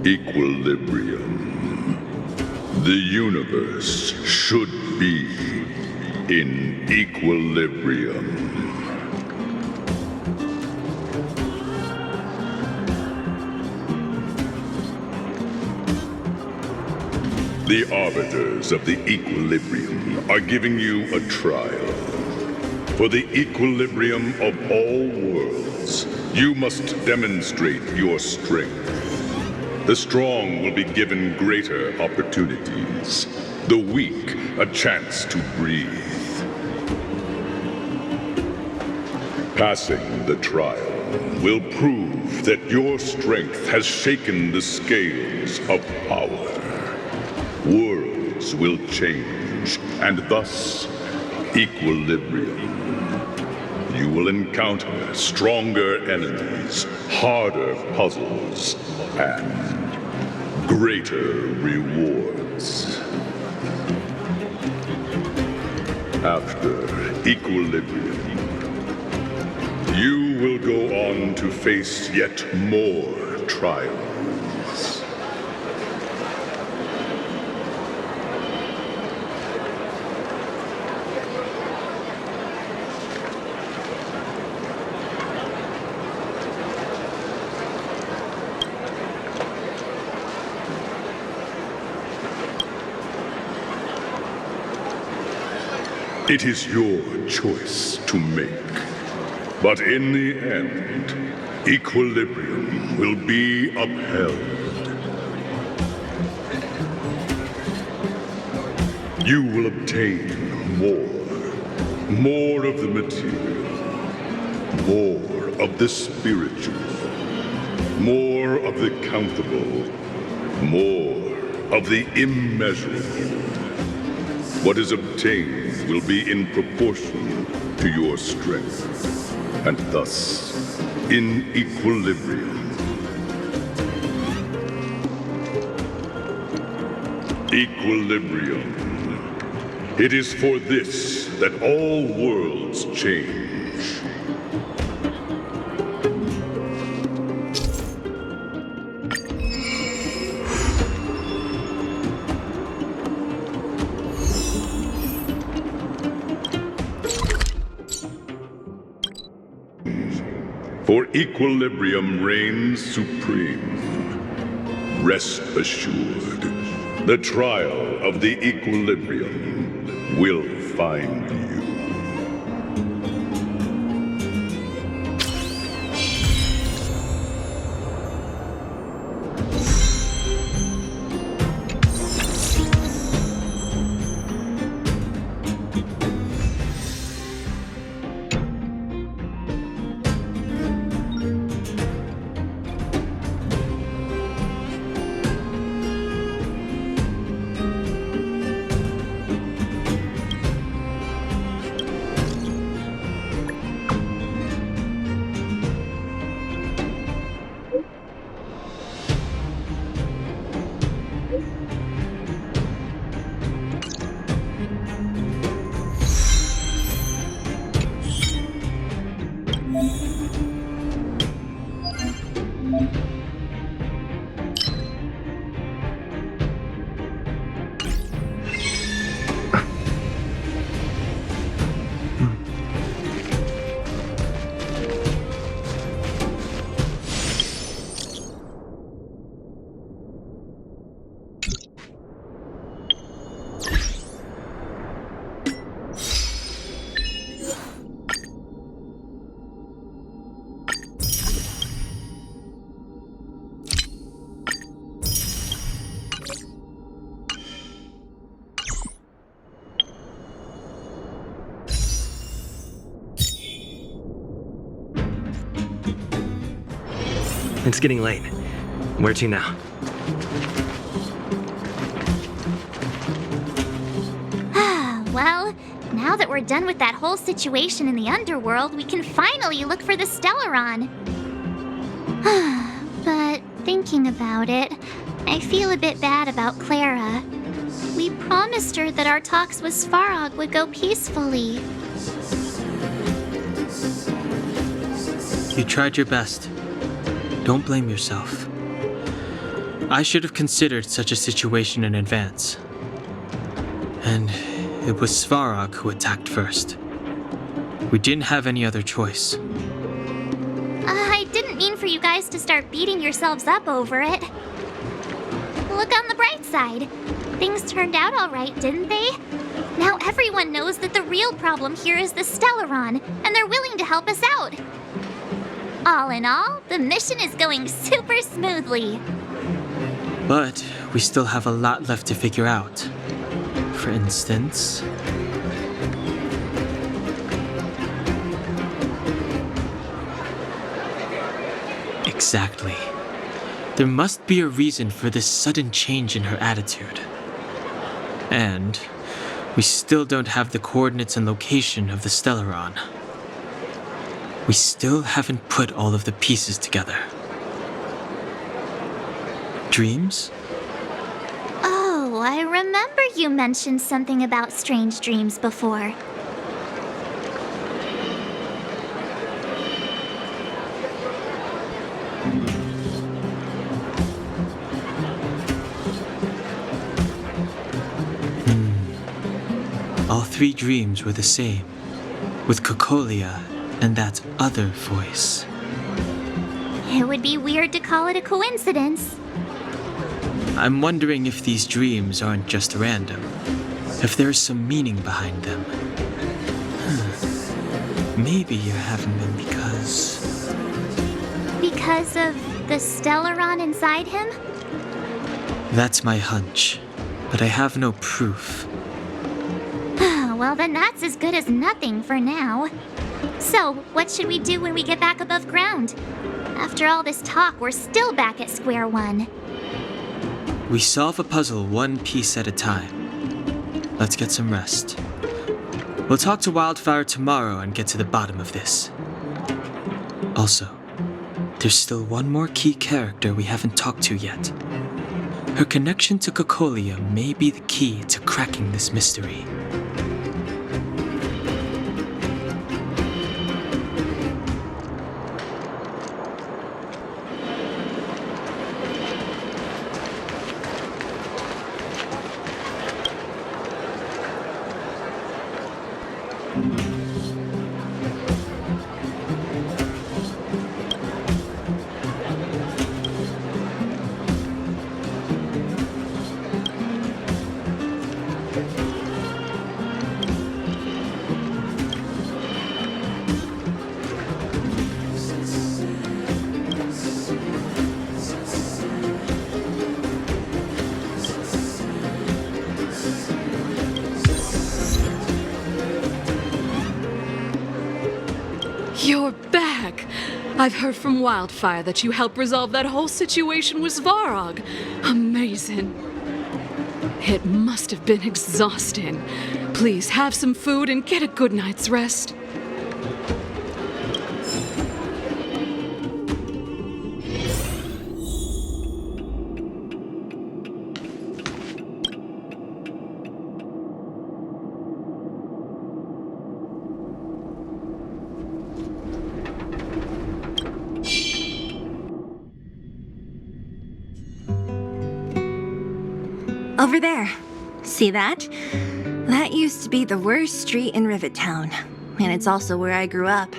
Equilibrium. The universe should be in equilibrium. The arbiters of the equilibrium are giving you a trial. For the equilibrium of all worlds, you must demonstrate your strength. The strong will be given greater opportunities. The weak, a chance to breathe. Passing the trial will prove that your strength has shaken the scales of power. Worlds will change, and thus, equilibrium. You will encounter stronger enemies, harder puzzles, and greater rewards. After equilibrium, you will go on to face yet more trials. It is your choice to make. But in the end, equilibrium will be upheld. You will obtain more of the material, more of the spiritual, more of the countable, more of the immeasurable. What is obtained will be in proportion to your strength, and thus in equilibrium. Equilibrium. It is for this that all worlds change. For equilibrium reigns supreme. Rest assured, the trial of the equilibrium will find you. It's getting late. Where to now? Well, now that we're done with that whole situation in the underworld, we can finally look for the Stellaron. But thinking about it, I feel a bit bad about Clara. We promised her that our talks with Svarog would go peacefully. You tried your best. Don't blame yourself. I should have considered such a situation in advance. And it was Svarog who attacked first. We didn't have any other choice. I didn't mean for you guys to start beating yourselves up over it. Look on the bright side. Things turned out all right, didn't they? Now everyone knows that the real problem here is the Stellaron, and they're willing to help us out. All in all, the mission is going super smoothly. But we still have a lot left to figure out. For instance... Exactly. There must be a reason for this sudden change in her attitude. And we still don't have the coordinates and location of the Stellaron. We still haven't put all of the pieces together. Dreams? Oh, I remember you mentioned something about strange dreams before. All three dreams were the same, with Cocolia and that other voice. It would be weird to call it a coincidence. I'm wondering if these dreams aren't just random, if there's some meaning behind them. Maybe you're having them because... Because of the Stellaron inside him? That's my hunch, but I have no proof. Well, then that's as good as nothing for now. So, what should we do when we get back above ground? After all this talk, we're still back at square one. We solve a puzzle one piece at a time. Let's get some rest. We'll talk to Wildfire tomorrow and get to the bottom of this. Also, there's still one more key character we haven't talked to yet. Her connection to Cocolia may be the key to cracking this mystery. You're back! I've heard from Wildfire that you helped resolve that whole situation with Svarog. Amazing. It must have been exhausting. Please have some food and get a good night's rest. Over there. See that? That used to be the worst street in Rivet Town, and it's also where I grew up.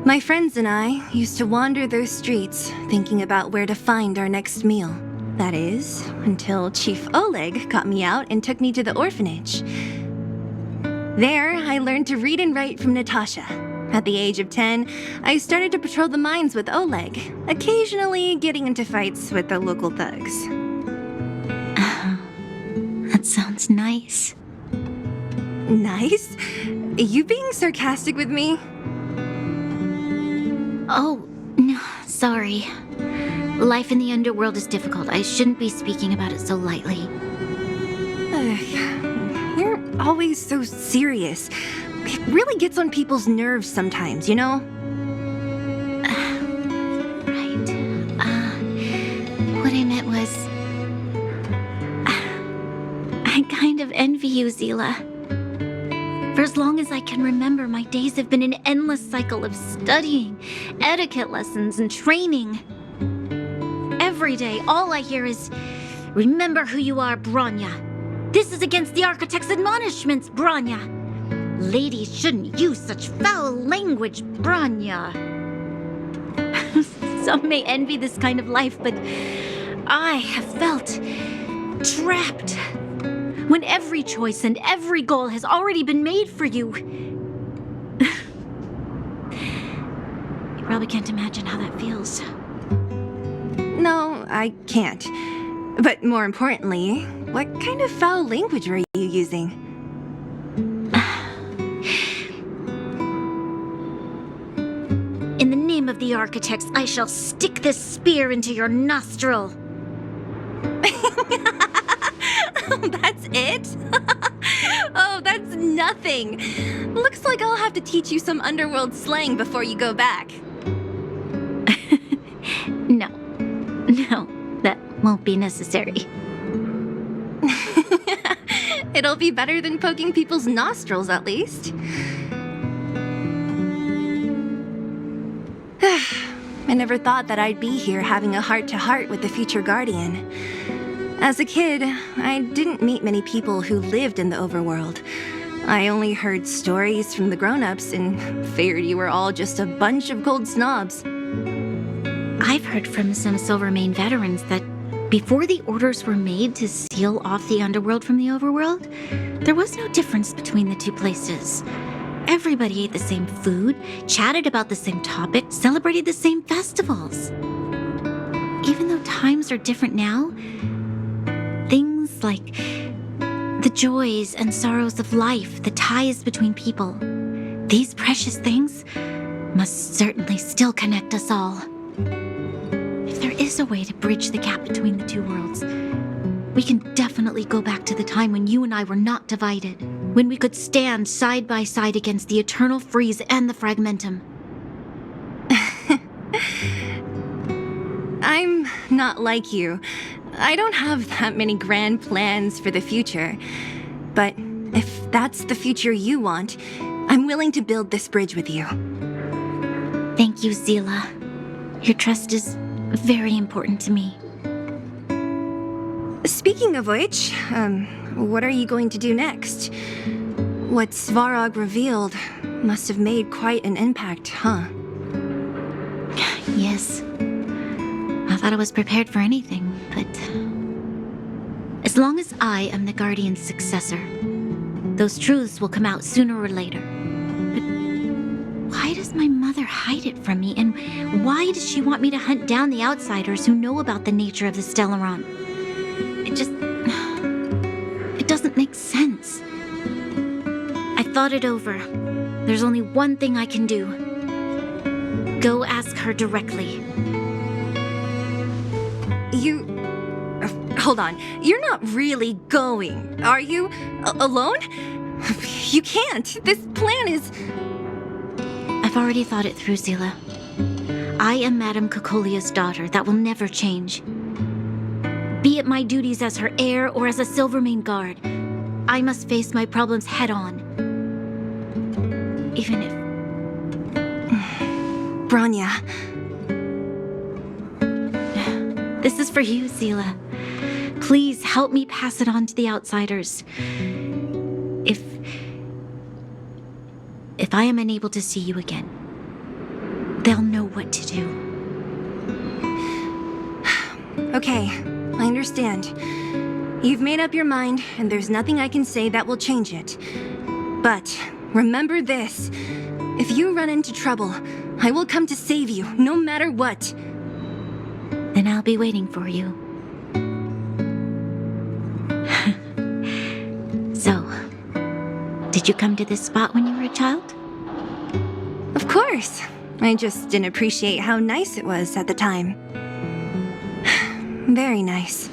My friends and I used to wander those streets, thinking about where to find our next meal. That is, until Chief Oleg got me out and took me to the orphanage. There, I learned to read and write from Natasha. At the age of 10, I started to patrol the mines with Oleg, occasionally getting into fights with the local thugs. That sounds nice. Nice? You being sarcastic with me? Oh, no, sorry. Life in the underworld is difficult. I shouldn't be speaking about it so lightly. You're always so serious. It really gets on people's nerves sometimes, you know? Right. What I meant was... I kind of envy you, Zila. For as long as I can remember, my days have been an endless cycle of studying, etiquette lessons, and training. every day, all I hear is, "Remember who you are, Bronya. This is against the Architect's admonishments, Bronya. Ladies shouldn't use such foul language, Bronya." Some may envy this kind of life, but I have felt trapped. When every choice and every goal has already been made for you. You probably can't imagine how that feels. No, I can't. But more importantly, what kind of foul language were you using? In the name of the Architects, I shall stick this spear into your nostril. That's it? Oh, that's nothing. Looks like I'll have to teach you some underworld slang before you go back. No, that won't be necessary. It'll be better than poking people's nostrils, at least. I never thought that I'd be here having a heart-to-heart with the future Guardian. As a kid, I didn't meet many people who lived in the overworld. I only heard stories from the grown-ups and figured you were all just a bunch of cold snobs. I've heard from some Silvermane veterans that before the orders were made to seal off the underworld from the overworld, there was no difference between the two places. Everybody ate the same food, chatted about the same topics, celebrated the same festivals. Even though times are different now, things like the joys and sorrows of life, the ties between people, these precious things must certainly still connect us all. If there is a way to bridge the gap between the two worlds, we can definitely go back to the time when you and I were not divided, when we could stand side by side against the Eternal Freeze and the Fragmentum. I'm not like you. I don't have that many grand plans for the future. But if that's the future you want, I'm willing to build this bridge with you. Thank you, Zila. Your trust is very important to me. Speaking of which, what are you going to do next? What Svarog revealed must have made quite an impact, huh? Yes. I thought I was prepared for anything, but as long as I am the Guardian's successor, those truths will come out sooner or later. But why does my mother hide it from me, and why does she want me to hunt down the outsiders who know about the nature of the Stellaron? It doesn't make sense. I thought it over. There's only one thing I can do. Go ask her directly. Hold on. You're not really going, are you? Alone? You can't. This plan is... I've already thought it through, Zila. I am Madame Cocolia's daughter. That will never change. Be it my duties as her heir or as a Silvermane guard, I must face my problems head-on. Even if... Bronya. This is for you, Zila. Please help me pass it on to the outsiders. If I am unable to see you again, they'll know what to do. Okay, I understand. You've made up your mind, and there's nothing I can say that will change it. But remember this. If you run into trouble, I will come to save you, no matter what. Then I'll be waiting for you. So, did you come to this spot when you were a child? Of course. I just didn't appreciate how nice it was at the time. Very nice.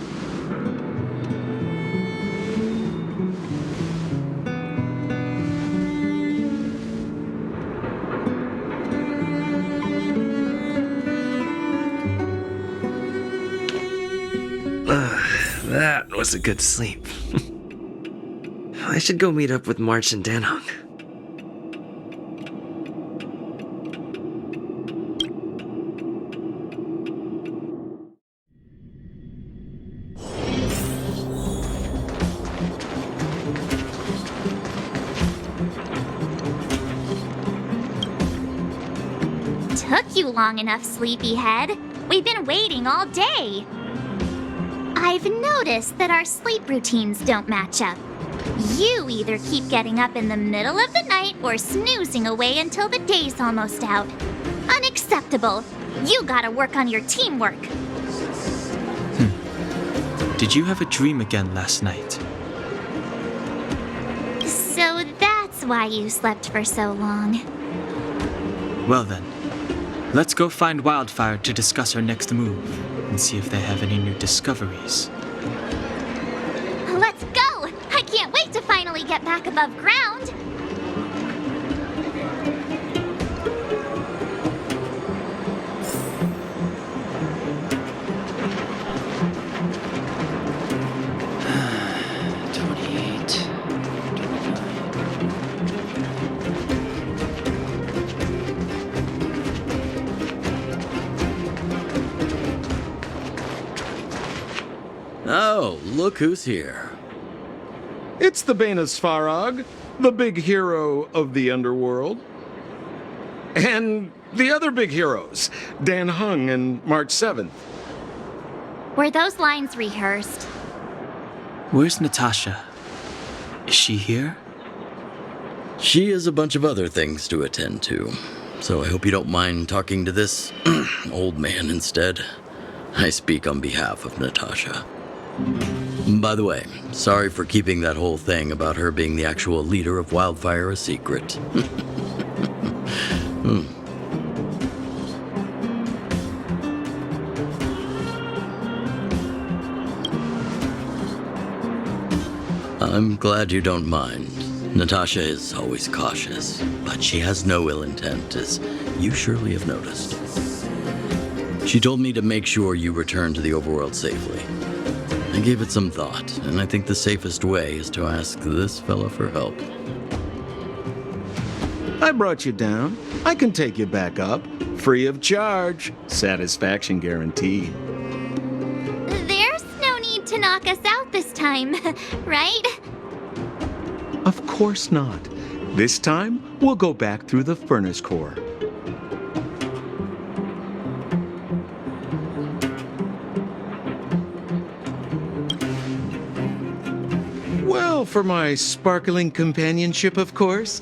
That was a good sleep. I should go meet up with March and Danhong. took you long enough, sleepyhead. We've been waiting all day. I've noticed that our sleep routines don't match up. You either keep getting up in the middle of the night or snoozing away until the day's almost out. Unacceptable. You gotta work on your teamwork. Did you have a dream again last night? So that's why you slept for so long. Well then, let's go find Wildfire to discuss our next move and see if they have any new discoveries. Let's go! I can't wait to finally get back above ground. Oh, look who's here. It's the Banus Farag, the big hero of the underworld. And the other big heroes, Dan Hung and March 7th. Were those lines rehearsed? Where's Natasha? Is she here? She has a bunch of other things to attend to, so I hope you don't mind talking to this old man instead. I speak on behalf of Natasha. By the way, sorry for keeping that whole thing about her being the actual leader of Wildfire a secret. I'm glad you don't mind. Natasha is always cautious, but she has no ill intent, as you surely have noticed. She told me to make sure you return to the overworld safely. I gave it some thought, and I think the safest way is to ask this fella for help. I brought you down. I can take you back up. Free of charge. Satisfaction guaranteed. There's no need to knock us out this time, right? Of course not. This time, we'll go back through the furnace core. Well, for my sparkling companionship, of course.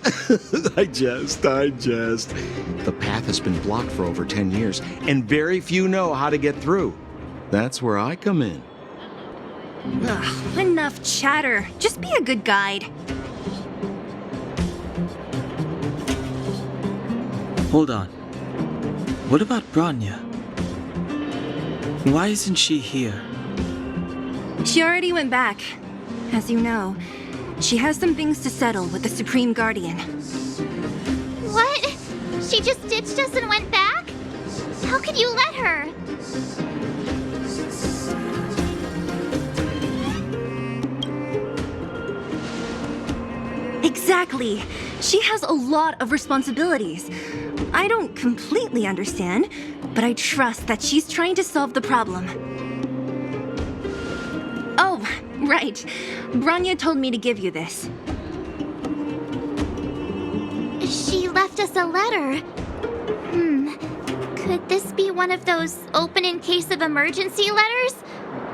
I jest. The path has been blocked for over 10 years, and very few know how to get through. That's where I come in. Ugh, enough chatter. Just be a good guide. Hold on. What about Branya? Why isn't she here? She already went back. As you know, she has some things to settle with the Supreme Guardian. What? She just ditched us and went back? How could you let her? Exactly. She has a lot of responsibilities. I don't completely understand, but I trust that she's trying to solve the problem. Oh, right. Branya told me to give you this. She left us a letter. Could this be one of those open in case of emergency letters?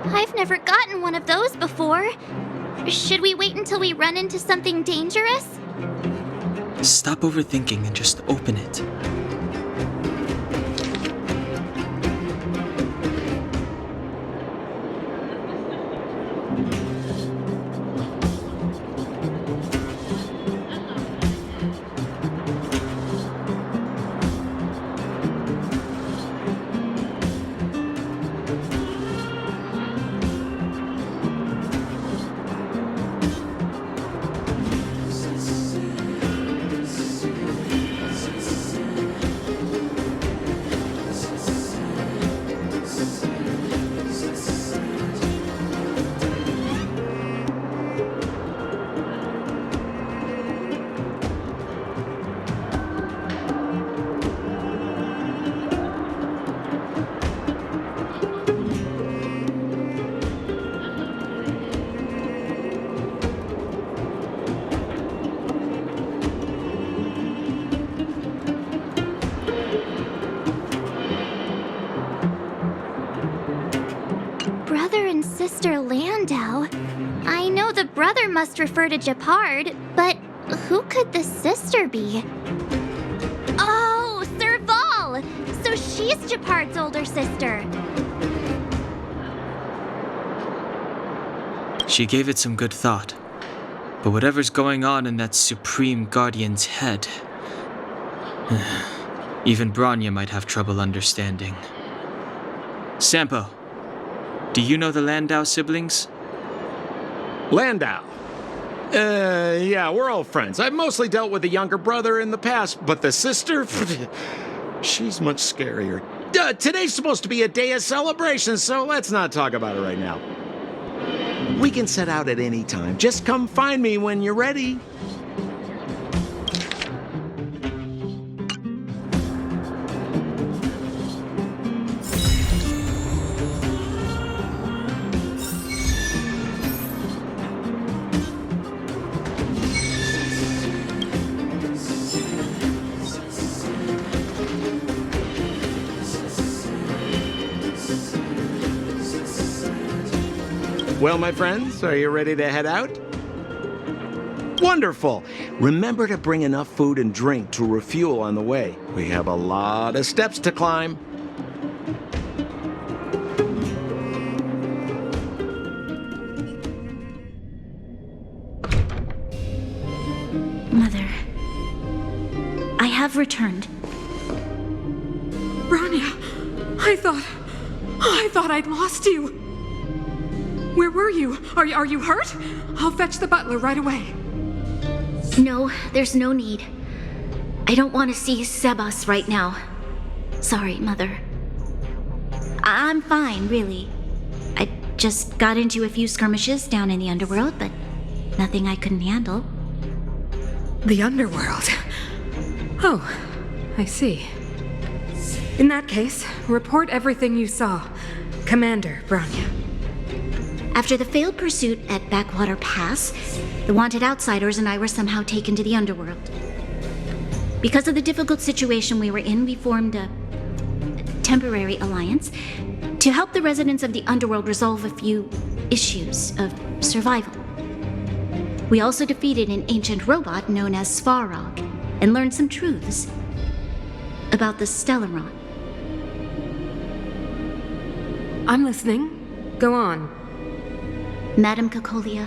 I've never gotten one of those before. Should we wait until we run into something dangerous? Stop overthinking and just open it. brother must refer to Japard, but who could the sister be? Oh, Serval! So she's Japard's older sister. She gave it some good thought. But whatever's going on in that Supreme Guardian's head, even Branya might have trouble understanding. Sampo, do you know the Landau siblings? Landau. Yeah, we're all friends. I've mostly dealt with the younger brother in the past, but the sister, she's much scarier. Today's supposed to be a day of celebration, so let's not talk about it right now. We can set out at any time. Just come find me when you're ready. Well, my friends, are you ready to head out? Wonderful! Remember to bring enough food and drink to refuel on the way. We have a lot of steps to climb. Mother, I have returned. Branya, I thought I'd lost you. Where were you? Are you hurt? I'll fetch the butler right away. No, there's no need. I don't want to see Sebas right now. Sorry, Mother. I'm fine, really. I just got into a few skirmishes down in the underworld, but nothing I couldn't handle. The underworld? Oh, I see. In that case, report everything you saw. Commander Branya. After the failed pursuit at Backwater Pass, the wanted outsiders and I were somehow taken to the underworld. Because of the difficult situation we were in, we formed a temporary alliance to help the residents of the underworld resolve a few issues of survival. We also defeated an ancient robot known as Svarog and learned some truths about the Stellaron. I'm listening. Go on. Madam Cacolia,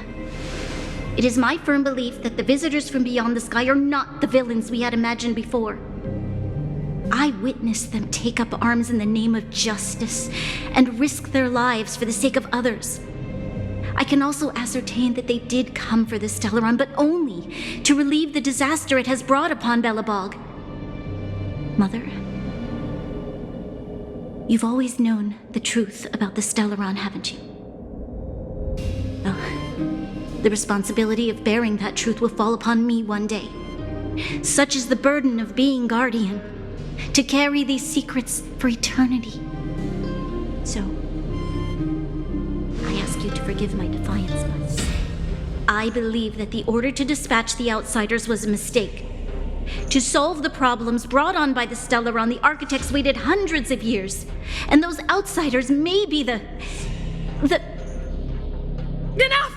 it is my firm belief that the visitors from beyond the sky are not the villains we had imagined before. I witnessed them take up arms in the name of justice and risk their lives for the sake of others. I can also ascertain that they did come for the Stellaron, but only to relieve the disaster it has brought upon Belobog. Mother, you've always known the truth about the Stellaron, haven't you? Oh, the responsibility of bearing that truth will fall upon me one day. Such is the burden of being guardian, to carry these secrets for eternity. So, I ask you to forgive my defiance, but I believe that the order to dispatch the outsiders was a mistake. To solve the problems brought on by the Stellaron, the architects waited hundreds of years, and those outsiders may be the... Enough!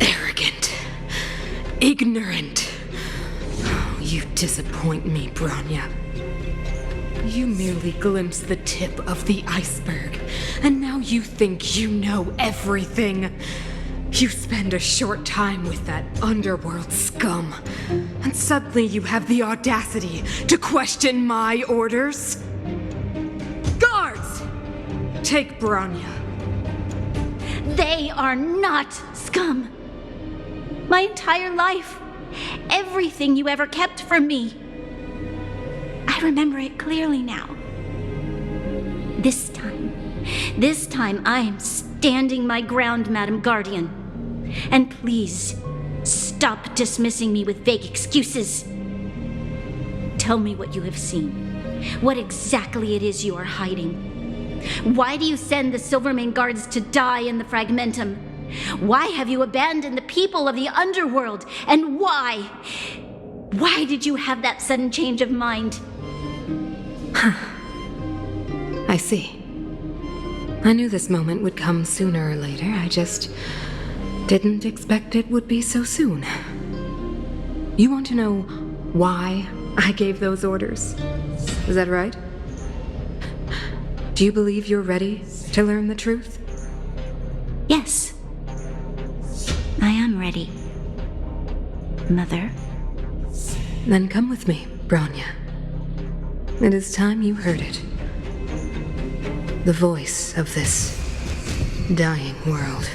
Arrogant. Ignorant. Oh, you disappoint me, Branya. You merely glimpsed the tip of the iceberg, and now you think you know everything. You spend a short time with that underworld scum, and suddenly you have the audacity to question my orders? Guards! Take Branya. They are not scum. My entire life, everything you ever kept from me. I remember it clearly now. This time I am standing my ground, Madam Guardian. And please, stop dismissing me with vague excuses. Tell me what you have seen. What exactly it is you are hiding. Why do you send the Silvermane guards to die in the Fragmentum? Why have you abandoned the people of the underworld? And why? Why did you have that sudden change of mind? I see. I knew this moment would come sooner or later. I just didn't expect it would be so soon. You want to know why I gave those orders? Is that right? Do you believe you're ready to learn the truth? Yes. I am ready. Mother. Then come with me, Branya. It is time you heard it. The voice of this dying world.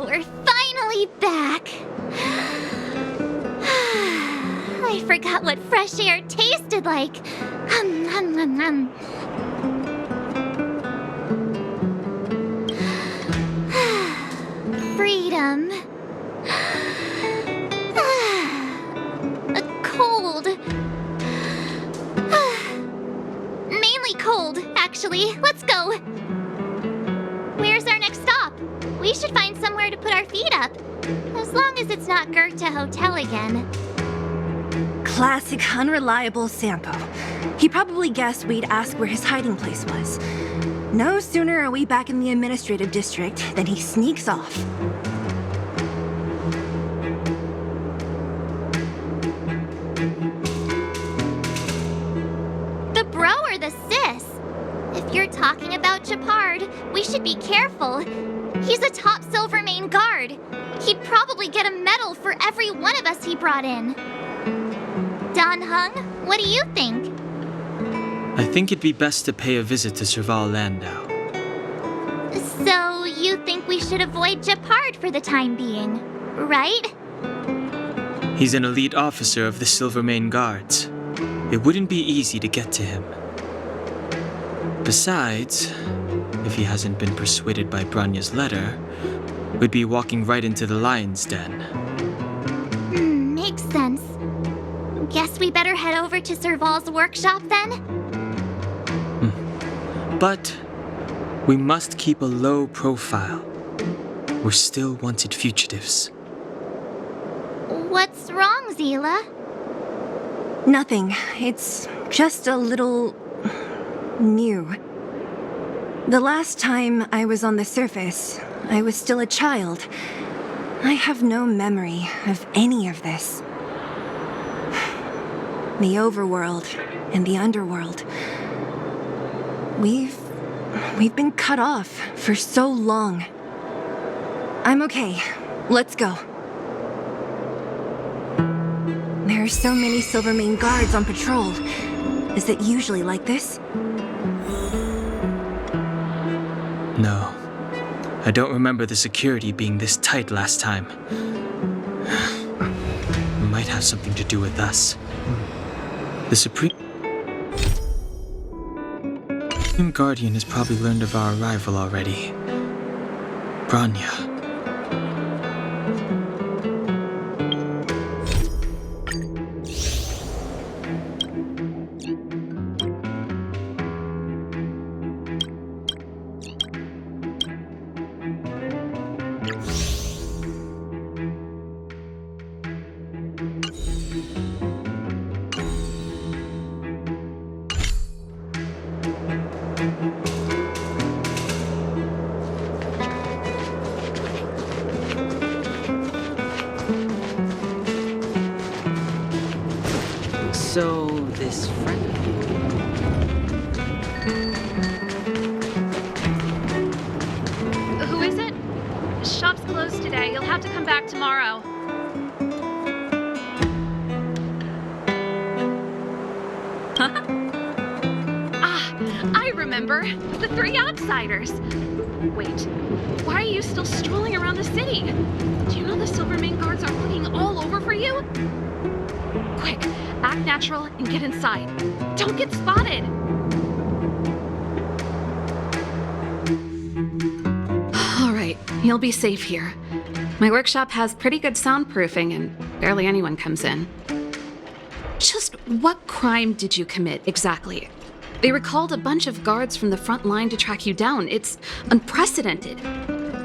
We're finally back. I forgot what fresh air tasted like. Freedom. A cold. Mainly cold, actually. Let's go. Where's our next stop? We should find somewhere to put our feet up. As long as it's not Goethe Hotel again. Classic unreliable Sampo. He probably guessed we'd ask where his hiding place was. No sooner are we back in the administrative district than he sneaks off. The bro or the sis? If you're talking about Japard, we should be careful. He's a top Silvermane guard. He'd probably get a medal for every one of us he brought in. Don Hung, what do you think? I think it'd be best to pay a visit to Serval Landau. So, you think we should avoid Japard for the time being, right? He's an elite officer of the Silvermane Guards. It wouldn't be easy to get to him. Besides, if he hasn't been persuaded by Branya's letter, we'd be walking right into the lion's den. Makes sense. Guess we better head over to Serval's workshop then? But we must keep a low profile. We're still wanted fugitives. What's wrong, Zila? Nothing. It's just a little... new. The last time I was on the surface, I was still a child. I have no memory of any of this. The overworld and the underworld. We've been cut off for so long. I'm okay. Let's go. There are so many Silvermane guards on patrol. Is it usually like this? No. I don't remember the security being this tight last time. It might have something to do with us. The Supreme Guardian has probably learned of our arrival already. Branya. So, this friend of you... Who is it? Shop's closed today. You'll have to come back tomorrow. Huh? I remember. The three outsiders. Wait, why are you still strolling around the city? Do you know the Silvermane guards are looking all over for you? Quick, act natural and get inside. Don't get spotted. All right, you'll be safe here. My workshop has pretty good soundproofing and barely anyone comes in. Just what crime did you commit, exactly? They recalled a bunch of guards from the front line to track you down. It's unprecedented.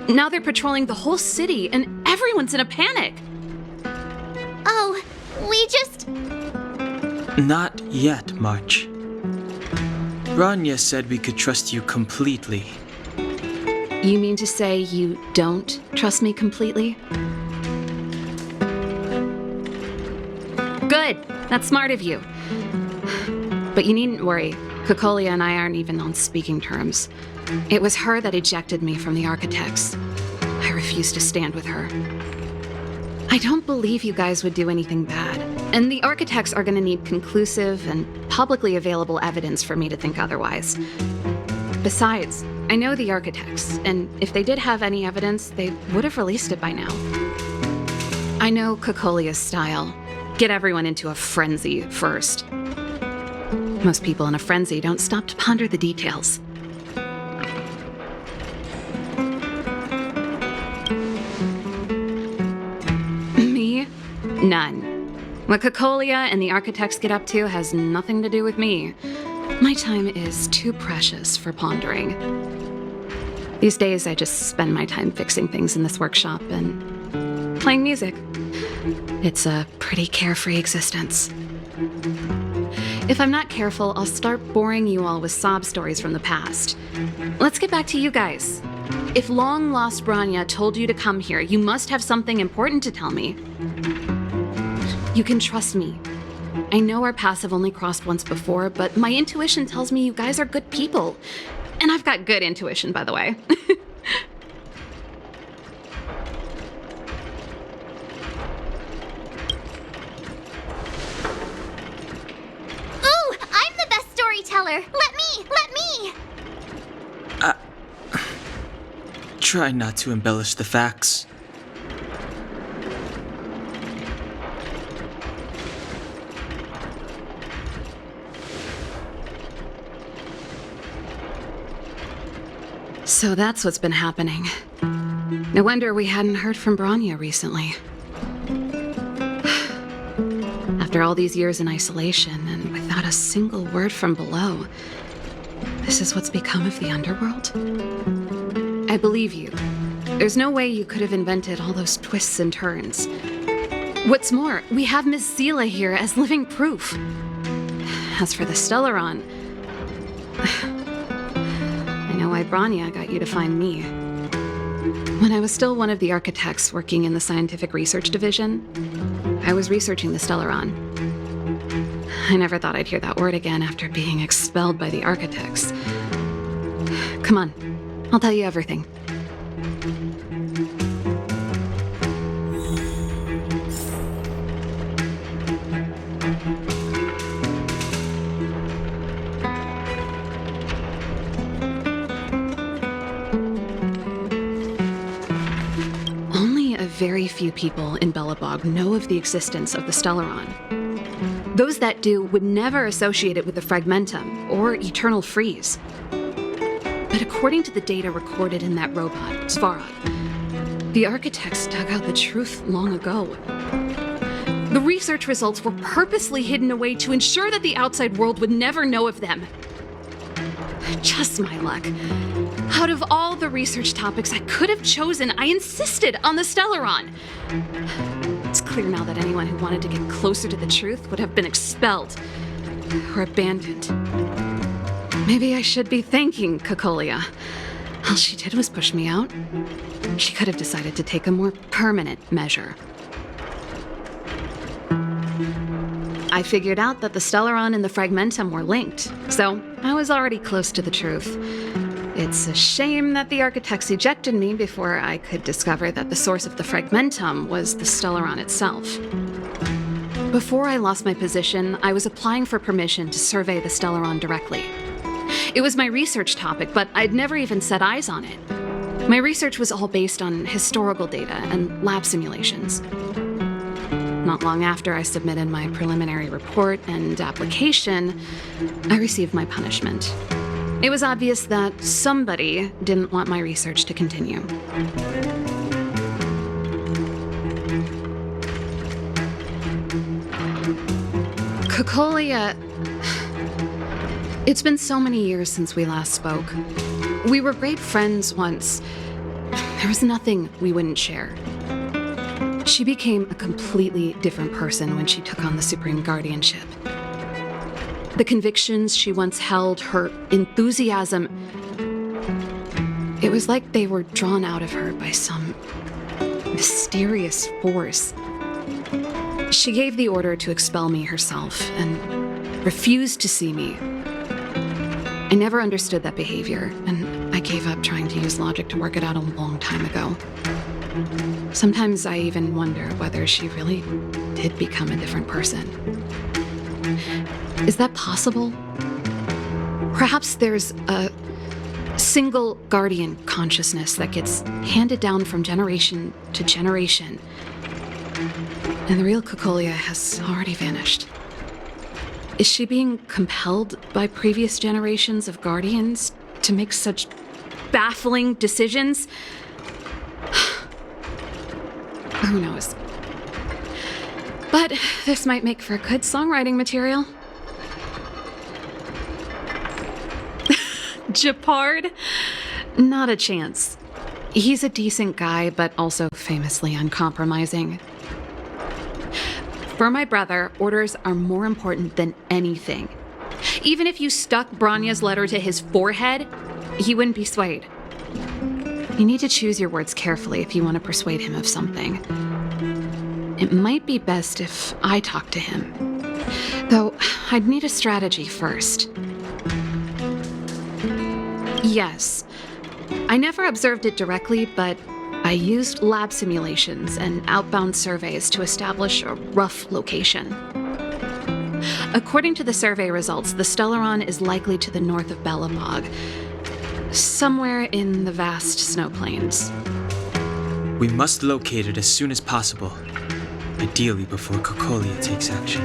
Now they're patrolling the whole city, and everyone's in a panic. Oh, we just... Not yet, March. Rania said we could trust you completely. You mean to say you don't trust me completely? Good. That's smart of you. But you needn't worry. Caelus and I aren't even on speaking terms. It was her that ejected me from the Architects. I refuse to stand with her. I don't believe you guys would do anything bad. And the Architects are going to need conclusive and publicly available evidence for me to think otherwise. Besides, I know the Architects, and if they did have any evidence, they would have released it by now. I know Caelus' style. Get everyone into a frenzy first. Most people in a frenzy don't stop to ponder the details. Me? None. What Caelus and the Architects get up to has nothing to do with me. My time is too precious for pondering. These days, I just spend my time fixing things in this workshop and playing music. It's a pretty carefree existence. If I'm not careful, I'll start boring you all with sob stories from the past. Let's get back to you guys. If long-lost Branya told you to come here, you must have something important to tell me. You can trust me. I know our paths have only crossed once before, but my intuition tells me you guys are good people. And I've got good intuition, by the way. Ooh, I'm the best storyteller! Let me! Try not to embellish the facts. So that's what's been happening. No wonder we hadn't heard from Branya recently. After all these years in isolation and without a single word from below, this is what's become of the underworld? I believe you. There's no way you could have invented all those twists and turns. What's more, we have Miss Seela here as living proof. As for the Stellaron, I know why Branya got you to find me. When I was still one of the Architects working in the Scientific Research Division, I was researching the Stellaron. I never thought I'd hear that word again after being expelled by the Architects. Come on, I'll tell you everything. Very few people in Belobog know of the existence of the Stellaron. Those that do would never associate it with the Fragmentum or Eternal Freeze. But according to the data recorded in that robot, Svarog, the Architects dug out the truth long ago. The research results were purposely hidden away to ensure that the outside world would never know of them. Just my luck. Out of all the research topics I could have chosen, I insisted on the Stellaron. It's clear now that anyone who wanted to get closer to the truth would have been expelled or abandoned. Maybe I should be thanking Caelus. All she did was push me out. She could have decided to take a more permanent measure. I figured out that the Stellaron and the Fragmentum were linked, so I was already close to the truth. It's a shame that the Architects ejected me before I could discover that the source of the Fragmentum was the Stellaron itself. Before I lost my position, I was applying for permission to survey the Stellaron directly. It was my research topic, but I'd never even set eyes on it. My research was all based on historical data and lab simulations. Not long after I submitted my preliminary report and application, I received my punishment. It was obvious that somebody didn't want my research to continue. Caelus, it's been so many years since we last spoke. We were great friends once. There was nothing we wouldn't share. She became a completely different person when she took on the Supreme Guardianship. The convictions she once held, her enthusiasm, it was like they were drawn out of her by some mysterious force. She gave the order to expel me herself and refused to see me. I never understood that behavior, and I gave up trying to use logic to work it out a long time ago. Sometimes I even wonder whether she really did become a different person. Is that possible? Perhaps there's a single guardian consciousness that gets handed down from generation to generation, and the real Caelus has already vanished. Is she being compelled by previous generations of guardians to make such baffling decisions? Who knows? But this might make for good songwriting material. Japard? Not a chance. He's a decent guy, but also famously uncompromising. For my brother, orders are more important than anything. Even if you stuck Branya's letter to his forehead, he wouldn't be swayed. You need to choose your words carefully if you want to persuade him of something. It might be best if I talk to him. Though, I'd need a strategy first. Yes. I never observed it directly, but I used lab simulations and outbound surveys to establish a rough location. According to the survey results, the Stellaron is likely to the north of Belobog, somewhere in the vast snow plains. We must locate it as soon as possible, ideally before Caelus takes action.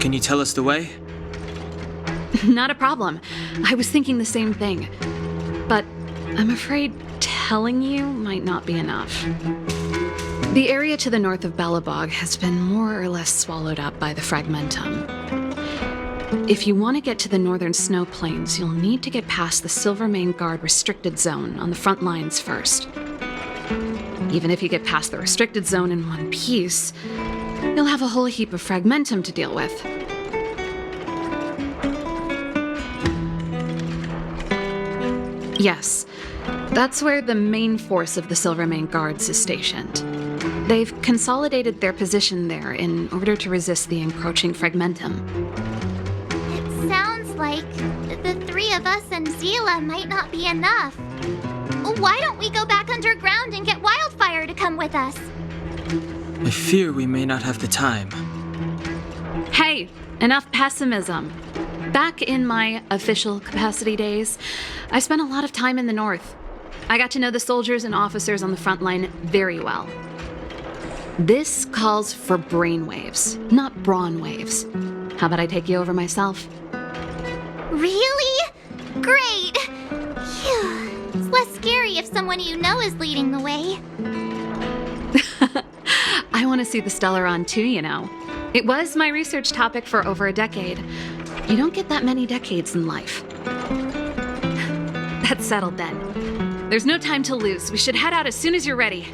Can you tell us the way? Not a problem. I was thinking the same thing. But I'm afraid telling you might not be enough. The area to the north of Belobog has been more or less swallowed up by the fragmentum. If you want to get to the northern snow plains, you'll need to get past the Silvermane Guard restricted zone on the front lines first. Even if you get past the restricted zone in one piece, you'll have a whole heap of fragmentum to deal with. Yes, that's where the main force of the Silvermane Guards is stationed. They've consolidated their position there in order to resist the encroaching fragmentum. It sounds like the three of us and Zila might not be enough. Why don't we go back underground and get Wildfire to come with us? I fear we may not have the time. Hey, enough pessimism. Back in my official capacity days, I spent a lot of time in the north. I got to know the soldiers and officers on the front line very well. This calls for brainwaves, not brawn waves. How about I take you over myself? Really? Great! Phew. It's less scary if someone you know is leading the way. I want to see the Stellaron too, you know. It was my research topic for over a decade. You don't get that many decades in life. That's settled then. There's no time to lose. We should head out as soon as you're ready.